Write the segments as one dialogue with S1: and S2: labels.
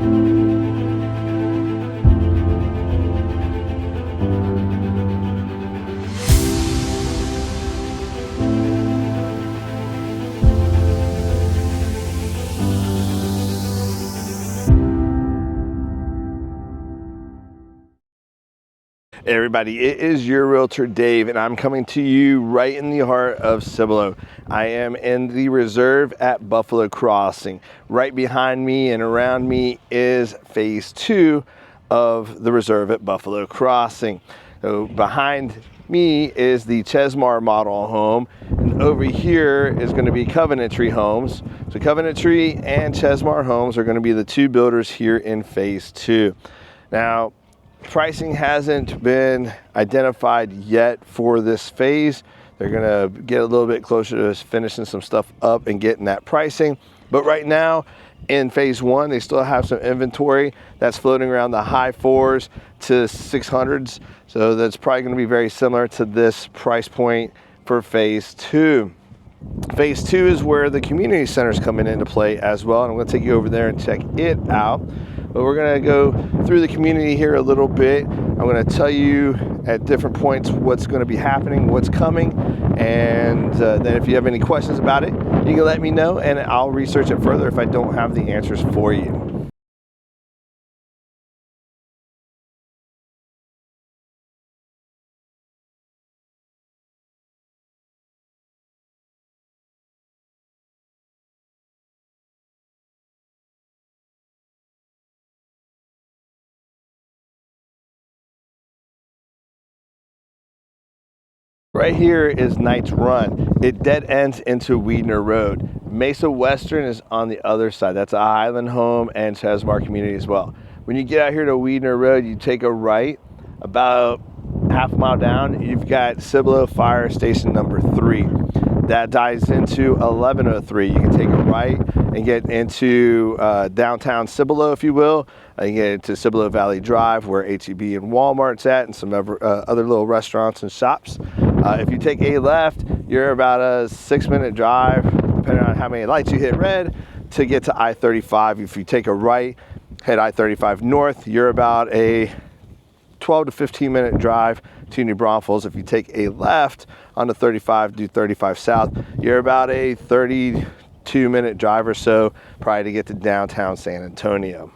S1: Hey everybody, it is your realtor Dave, and I'm coming to you right in the heart of Cibolo. I am in the reserve at Buffalo Crossing. Right behind me and around me is phase 2 of the reserve at Buffalo Crossing. So behind me is the Chesmar model home, and over here is going to be Coventry homes. So Coventry and Chesmar homes are going to be the two builders here in phase 2. Now, pricing hasn't been identified yet for this phase. They're gonna get a little bit closer to finishing some stuff up and getting that pricing. But right now in phase 1, they still have some inventory that's floating around the high 4s to 600s. So that's probably gonna be very similar to this price point for phase 2. Phase 2 is where the community centers coming into play as well. And I'm gonna take you over there and check it out. But we're gonna go through the community here a little bit. I'm gonna tell you at different points what's gonna be happening, what's coming, and then if you have any questions about it, you can let me know and I'll research it further if I don't have the answers for you. Right here is Knight's Run. It dead ends into Weidner Road. Mesa Western is on the other side. That's a Highland home and Chesmar community as well. When you get out here to Weidner Road, you take a right. About half a mile down, you've got Cibolo Fire Station number 3. That dives into 1103. You can take a right and get into downtown Cibolo, if you will. You can get into Cibolo Valley Drive, where H-E-B and Walmart's at, and some other little restaurants and shops. If you take a left, you're about a 6-minute drive, depending on how many lights you hit red, to get to I-35. If you take a right, head I-35 north, you're about a 12 to 15-minute drive to New Braunfels. If you take a left on the 35, do 35 south, you're about a 32-minute drive or so, probably to get to downtown San Antonio.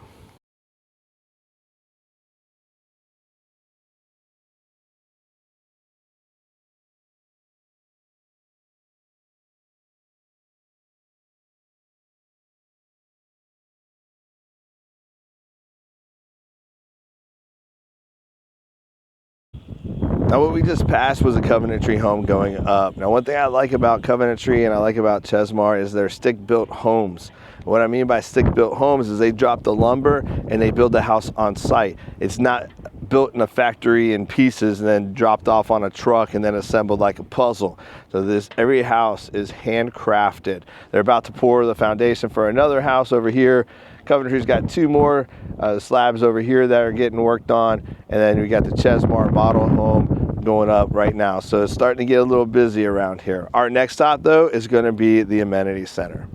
S1: Now what we just passed was a Coventry home going up. Now one thing I like about Coventry and I like about Chesmar is they're stick-built homes. What I mean by stick-built homes is they drop the lumber and they build the house on site. It's not built in a factory in pieces and then dropped off on a truck and then assembled like a puzzle. So every house is handcrafted. They're about to pour the foundation for another house over here. Coventry's got 2 more slabs over here that are getting worked on, and then we got the Chesmar model home going up right now. So it's starting to get a little busy around here. Our next stop though is going to be the amenity center.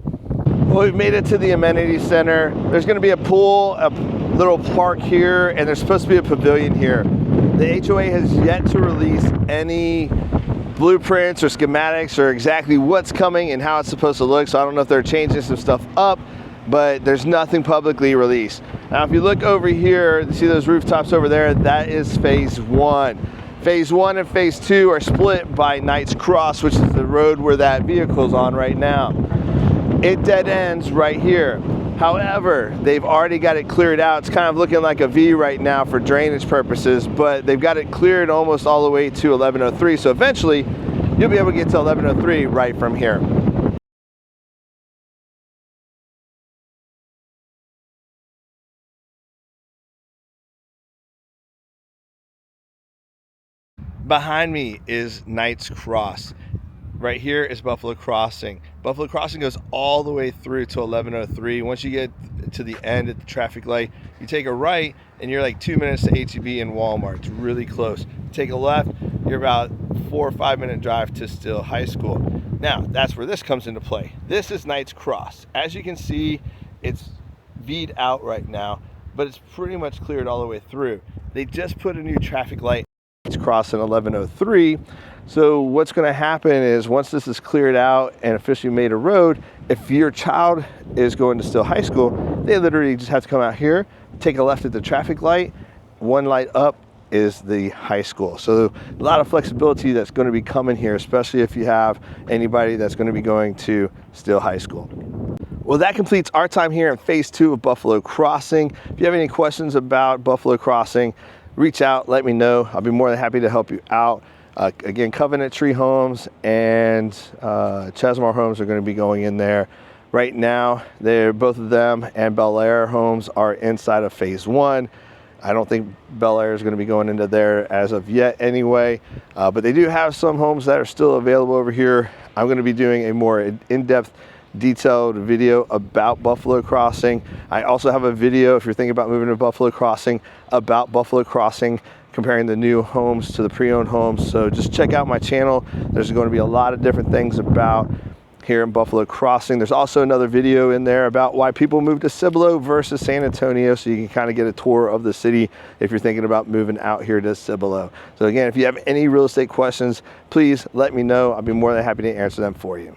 S1: Well, we've made it to the amenity center. There's going to be a pool, a little park here, and there's supposed to be a pavilion here. The HOA has yet to release any blueprints or schematics or exactly what's coming and how it's supposed to look, so I don't know if they're changing some stuff up, but there's nothing publicly released. Now if you look over here, see those rooftops over there, that is phase 1. Phase 1 and phase 2 are split by Knight's Cross, which is the road where that vehicle's on right now. It dead ends right here. However, they've already got it cleared out. It's kind of looking like a V right now for drainage purposes, but they've got it cleared almost all the way to 1103. So eventually you'll be able to get to 1103 right from here. Behind me is Knight's Cross. Right here is Buffalo Crossing. Buffalo Crossing goes all the way through to 1103. Once you get to the end at the traffic light, you take a right and you're like 2 minutes to H-E-B and Walmart. It's really close. Take a left, you're about 4 or 5 minute drive to Still High School. Now, that's where this comes into play. This is Knight's Cross. As you can see, it's V'd out right now, but it's pretty much cleared all the way through. They just put a new traffic light. It's crossing 1103. So what's going to happen is once this is cleared out and officially made a road, if your child is going to still high school, they literally just have to come out here, take a left at the traffic light, one light up is the high school. So a lot of flexibility that's going to be coming here, especially if you have anybody that's going to be going to Still High School. Well, that completes our time here in phase 2 of Buffalo Crossing. If you have any questions about Buffalo Crossing, reach out, let me know. I'll be more than happy to help you out. Again, Coventry homes and Chesmar homes are going to be going in there. Right now, both of them and Bel Air homes are inside of phase 1. I don't think Bel Air is going to be going into there as of yet anyway, but they do have some homes that are still available over here. I'm going to be doing a more in-depth detailed video about Buffalo Crossing. I also have a video, if you're thinking about moving to Buffalo Crossing, about Buffalo Crossing, comparing the new homes to the pre-owned homes. So just check out my channel. There's going to be a lot of different things about here in Buffalo Crossing. There's also another video in there about why people move to Cibolo versus San Antonio, so you can kind of get a tour of the city if you're thinking about moving out here to Cibolo. So again, if you have any real estate questions, please let me know. I'll be more than happy to answer them for you.